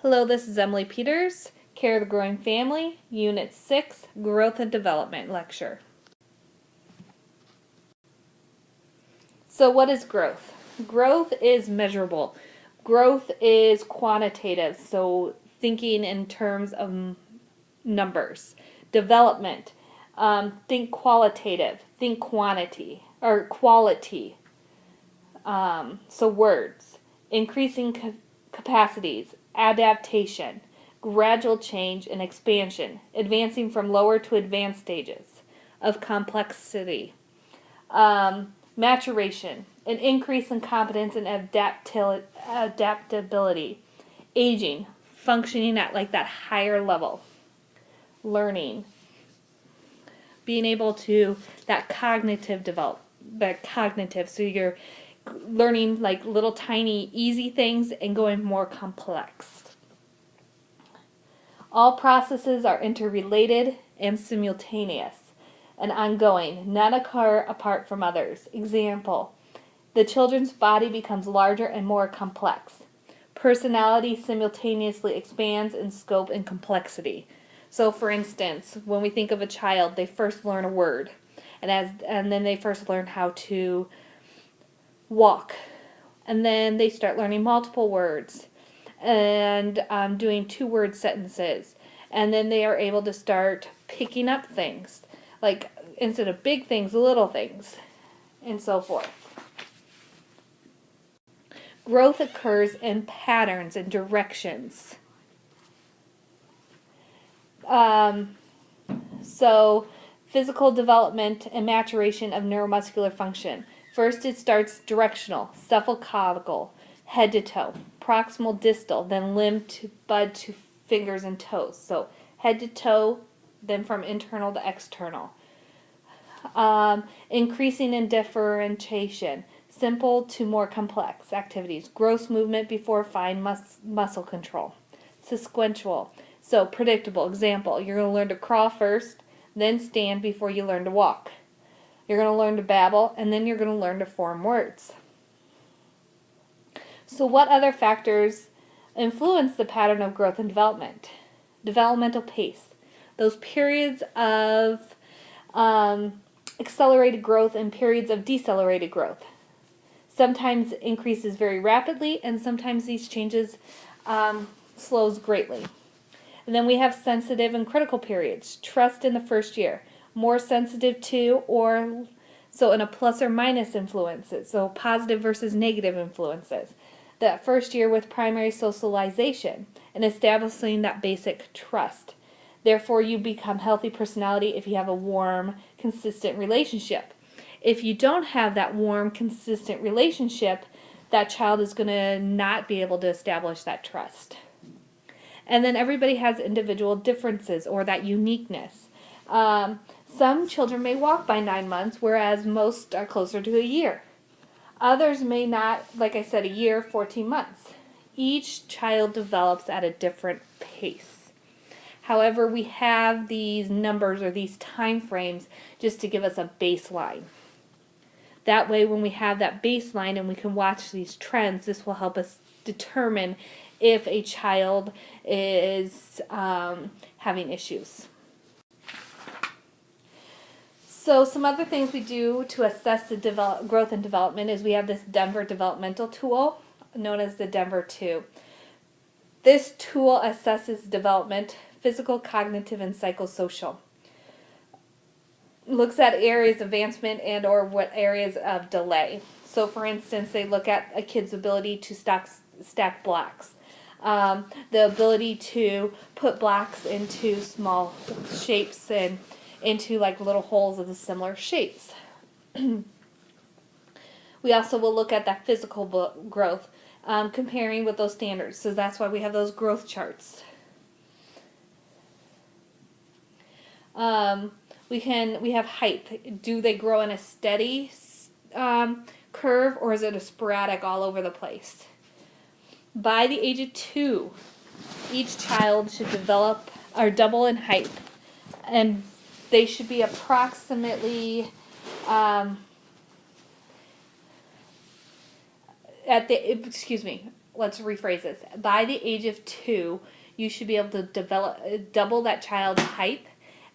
Hello, this is Emily Peters, Care of the Growing Family, Unit 6, Growth and Development Lecture. So what is growth? Growth is measurable. Growth is quantitative, so thinking in terms of numbers. Development, think qualitative, think quantity, or quality. So words, increasing capacities, adaptation, gradual change and expansion, advancing from lower to advanced stages of complexity. Maturation, an increase in competence and adaptability. Aging, functioning at like that higher level. Learning, being able to, that cognitive so you're learning like little tiny easy things and going more complex. All processes are interrelated and simultaneous and ongoing, none occur apart from others. Example, the children's body becomes larger and more complex. Personality simultaneously expands in scope and complexity. So for instance, when we think of a child, they first learn a word, and then they first learn how to walk, and then they start learning multiple words and doing 2-word sentences, and then they are able to start picking up things, like instead of big things, little things, and so forth. Growth occurs in patterns and directions. So physical development and maturation of neuromuscular function. First it starts directional, cephalocaudal, head to toe, proximal distal, then limb to bud to fingers and toes. So head to toe, then from internal to external. Increasing in differentiation, simple to more complex activities. Gross movement before fine muscle control. Sequential, so predictable. Example, you're going to learn to crawl first, then stand before you learn to walk. You're going to learn to babble, and then you're going to learn to form words. So what other factors influence the pattern of growth and development? Developmental pace. Those periods of accelerated growth and periods of decelerated growth. Sometimes increases very rapidly, and sometimes these changes slows greatly. And then we have sensitive and critical periods. Trust in the first year. More sensitive to, or so in a plus or minus influences. So positive versus negative influences. That first year with primary socialization and establishing that basic trust. Therefore, you become healthy personality if you have a warm, consistent relationship. If you don't have that warm, consistent relationship, that child is going to not be able to establish that trust. And then everybody has individual differences or that uniqueness. Some children may walk by 9 months, whereas most are closer to a year. Others may not, like I said, a year, 14 months. Each child develops at a different pace. However, we have these numbers or these time frames just to give us a baseline. That way, when we have that baseline and we can watch these trends, this will help us determine if a child is having issues. So some other things we do to assess the growth and development is we have this Denver developmental tool known as the Denver 2. This tool assesses development, physical, cognitive, and psychosocial. Looks at areas of advancement and or what areas of delay. So for instance, they look at a kid's ability to stack blocks. The ability to put blocks into small shapes and into like little holes of the similar shapes. We also will look at that physical growth, comparing with those standards. So that's why we have those growth charts. We have height. Do they grow in a steady curve, or is it a sporadic all over the place? By the age of 2, each child should develop or double in height, and they should be approximately let's rephrase this. By the age of 2, you should be able to double that child's height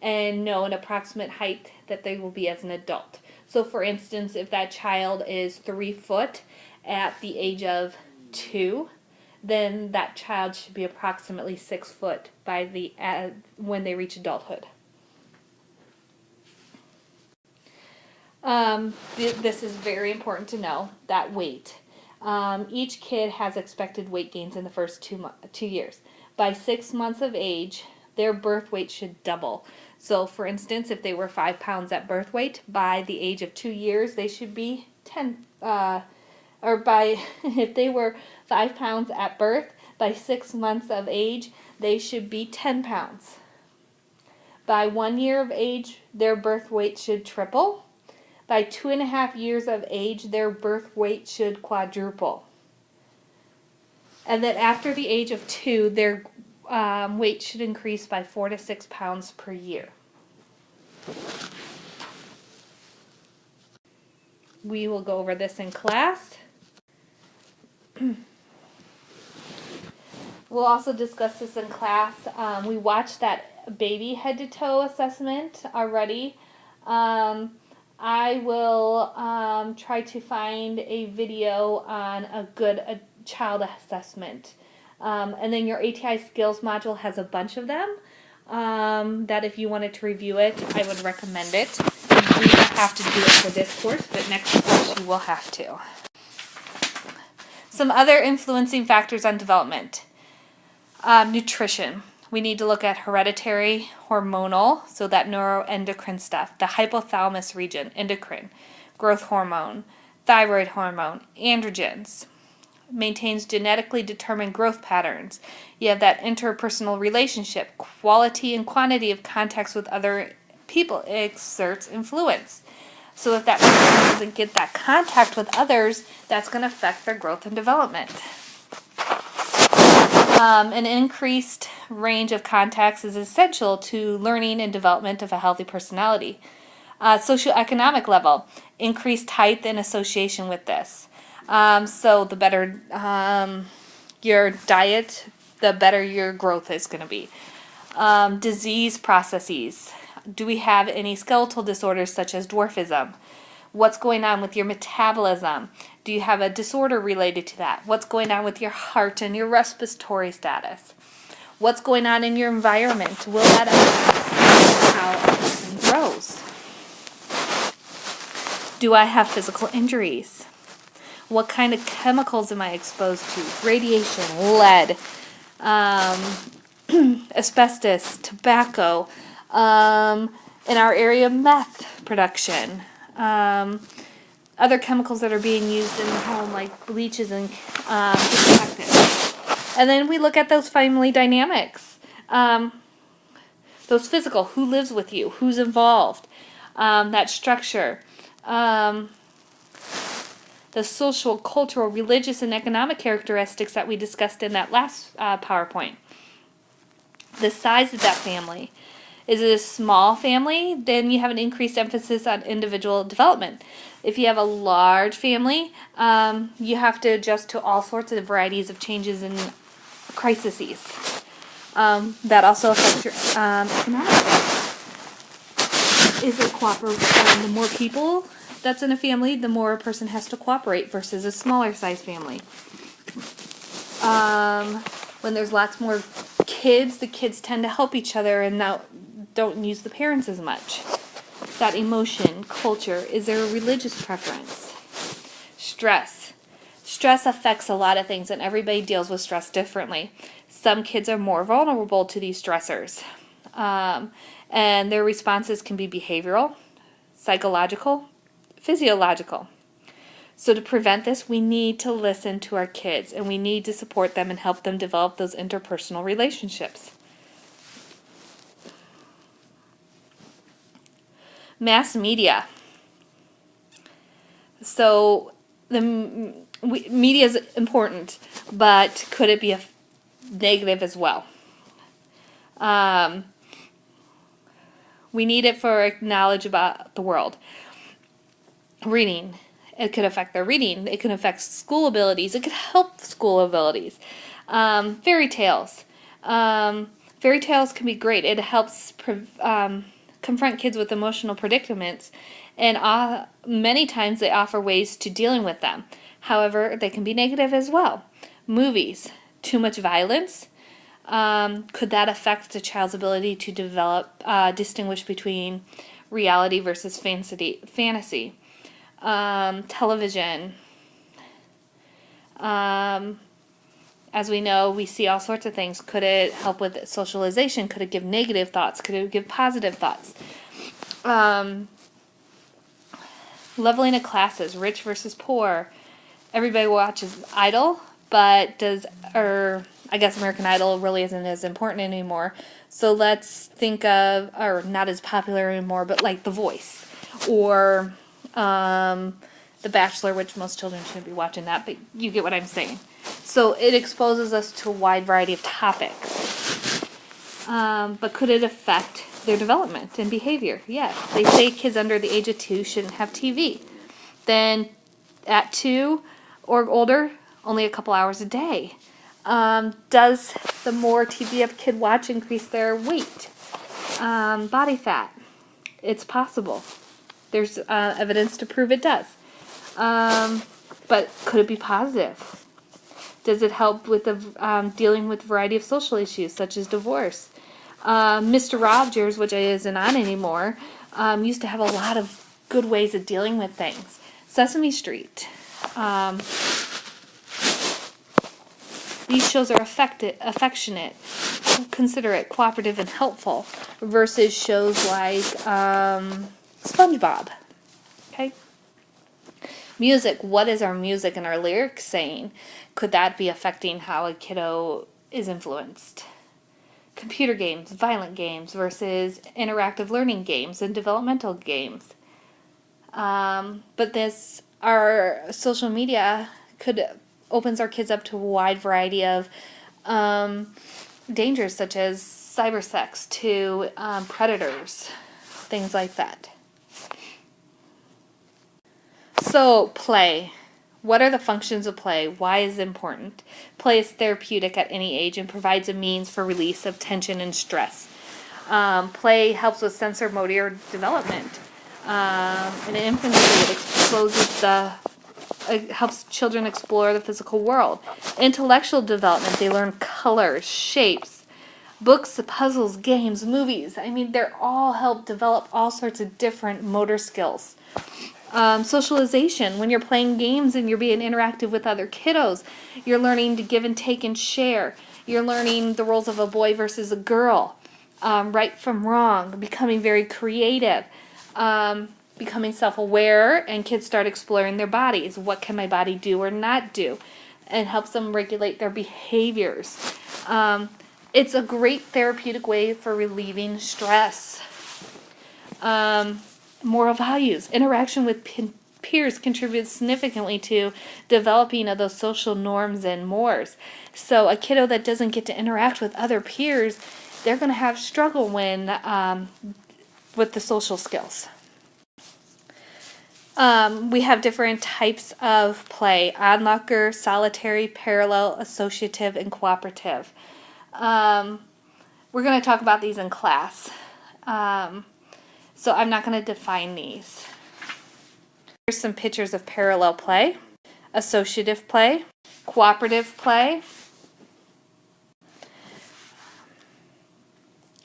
and know an approximate height that they will be as an adult. So for instance, if that child is 3 foot at the age of 2, then that child should be approximately 6 foot by when they reach adulthood. This is very important to know, that weight. Each kid has expected weight gains in the first 2 years. By 6 months of age, their birth weight should double. So, for instance, if they were 5 pounds at birth weight, by the age of 2 years, they should be 10. If they were 5 pounds at birth, by 6 months of age, they should be 10 pounds. By 1 year of age, their birth weight should triple. By 2.5 years of age, their birth weight should quadruple. And then after the age of 2, their weight should increase by 4 to 6 pounds per year. We will go over this in class. We'll also discuss this in class. We watched that baby head to toe assessment already. I will try to find a video on a good child assessment. And then your ATI skills module has a bunch of them that if you wanted to review it, I would recommend it. We don't have to do it for this course, but next course you will have to. Some other influencing factors on development. Nutrition. We need to look at hereditary, hormonal, so that neuroendocrine stuff, the hypothalamus region, endocrine, growth hormone, thyroid hormone, androgens. Maintains genetically determined growth patterns. You have that interpersonal relationship, quality and quantity of contacts with other people exerts influence. So if that person doesn't get that contact with others, that's going to affect their growth and development. An increased range of contacts is essential to learning and development of a healthy personality. Socioeconomic level, increased height in association with this. So the better your diet, the better your growth is going to be. Disease processes. Do we have any skeletal disorders such as dwarfism? What's going on with your metabolism? Do you have a disorder related to that? What's going on with your heart and your respiratory status? What's going on in your environment? Will that affect how a person grows? Do I have physical injuries? What kind of chemicals am I exposed to? Radiation, lead, asbestos, tobacco, in our area, meth production, other chemicals that are being used in the home like bleaches and disinfectants. And then we look at those family dynamics, those physical, who lives with you, who's involved, that structure, the social, cultural, religious, and economic characteristics that we discussed in that last PowerPoint. The size of that family. Is it a small family? Then you have an increased emphasis on individual development. If you have a large family, you have to adjust to all sorts of varieties of changes in crises. That also affects your economic life. Is it cooperative? The more people that's in a family, the more a person has to cooperate versus a smaller size family. When there's lots more kids, the kids tend to help each other and don't use the parents as much. That emotion, culture, is there a religious preference? Stress. Stress affects a lot of things, and everybody deals with stress differently. Some kids are more vulnerable to these stressors, and their responses can be behavioral, psychological, physiological. So to prevent this, we need to listen to our kids, and we need to support them and help them develop those interpersonal relationships. Mass media. So the media is important, but could it be a negative as well? We need it for knowledge about the world. Reading. It could affect their reading. It can affect school abilities. It could help school abilities. Fairy tales. Fairy tales can be great. It helps confront kids with emotional predicaments, and many times they offer ways to dealing with them. However, they can be negative as well. Movies. Too much violence. Could that affect a child's ability to distinguish between reality versus fantasy? Television. As we know, we see all sorts of things. Could it help with socialization? Could it give negative thoughts? Could it give positive thoughts? Leveling of classes, rich versus poor. Everybody watches Idol, but I guess American Idol really isn't as important anymore. So let's think of, or not as popular anymore, but like The Voice or The Bachelor, which most children shouldn't be watching that, but you get what I'm saying. So it exposes us to a wide variety of topics. But could it affect their development and behavior? Yes. They say kids under the age of 2 shouldn't have TV. Then at 2 or older, only a couple hours a day. Does the more TV a kid watch increase their weight? Body fat. It's possible. There's evidence to prove it does. But could it be positive? Does it help with dealing with a variety of social issues such as divorce? Mr. Rogers, which isn't on anymore, used to have a lot of good ways of dealing with things. Sesame Street. These shows are affectionate, considerate, cooperative, and helpful versus shows like SpongeBob. Okay? Music. What is our music and our lyrics saying? Could that be affecting how a kiddo is influenced? Computer games, violent games versus interactive learning games and developmental games. But our social media opens our kids up to a wide variety of dangers such as cyber sex to predators, things like that. So, play. What are the functions of play? Why is it important? Play is therapeutic at any age and provides a means for release of tension and stress. Play helps with sensory-motor development. In infancy, it helps children explore the physical world. Intellectual development, they learn colors, shapes, books, puzzles, games, movies. I mean, they're all help develop all sorts of different motor skills. Socialization, when you're playing games and you're being interactive with other kiddos, you're learning to give and take and share. You're learning the roles of a boy versus a girl, right from wrong, becoming very creative, becoming self-aware, and kids start exploring their bodies. What can my body do or not do? And helps them regulate their behaviors. It's a great therapeutic way for relieving stress. Moral values. Interaction with peers contributes significantly to developing of those social norms and mores. So a kiddo that doesn't get to interact with other peers, they're going to have struggle with the social skills. We have different types of play: onlooker, solitary, parallel, associative, and cooperative. We're going to talk about these in class. So I'm not going to define these. Here's some pictures of parallel play, associative play, cooperative play.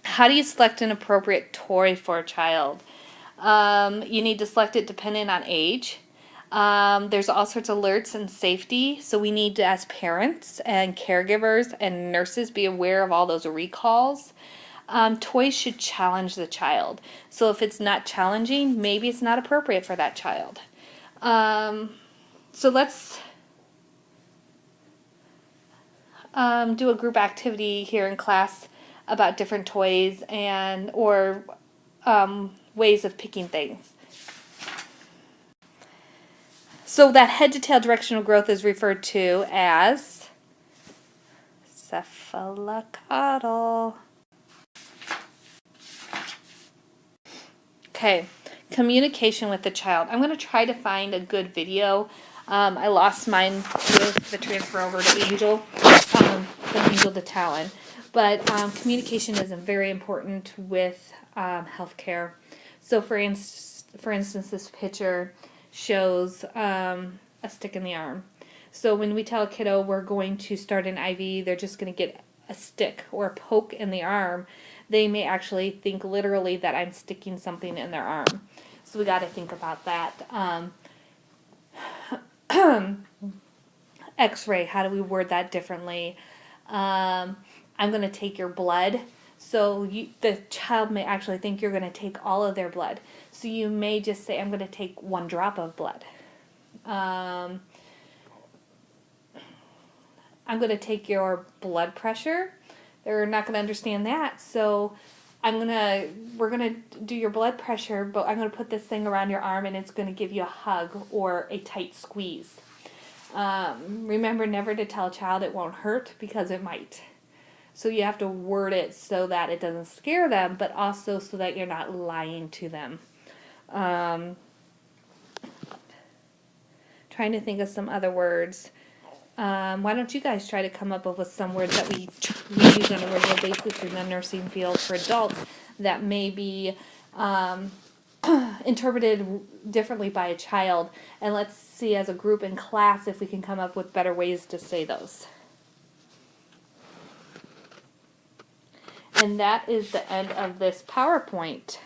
How do you select an appropriate toy for a child? You need to select it depending on age. There's all sorts of alerts and safety, so we need to, as parents and caregivers and nurses, be aware of all those recalls. Toys should challenge the child. So if it's not challenging, maybe it's not appropriate for that child. So let's do a group activity here in class about different toys or ways of picking things. So that head to tail directional growth is referred to as cephalocaudal. Okay, Communication with the child. I'm going to try to find a good video. I lost mine with the transfer over to Angel, from Angel to Talon. But communication is very important with healthcare. So for instance, this picture shows a stick in the arm. So when we tell a kiddo we're going to start an IV, they're just going to get a stick or a poke in the arm. They may actually think literally that I'm sticking something in their arm. So we got to think about that. X-ray, how do we word that differently? I'm going to take your blood. So the child may actually think you're going to take all of their blood. So you may just say, I'm going to take 1 drop of blood. I'm going to take your blood pressure. They're not going to understand that. So we're going to do your blood pressure, but I'm going to put this thing around your arm and it's going to give you a hug or a tight squeeze. Remember never to tell a child it won't hurt, because it might. So you have to word it so that it doesn't scare them, but also so that you're not lying to them. Trying to think of some other words. Why don't you guys try to come up with some words that we use on a regular basis in the nursing field for adults that may be interpreted differently by a child, and let's see as a group in class if we can come up with better ways to say those. And that is the end of this PowerPoint.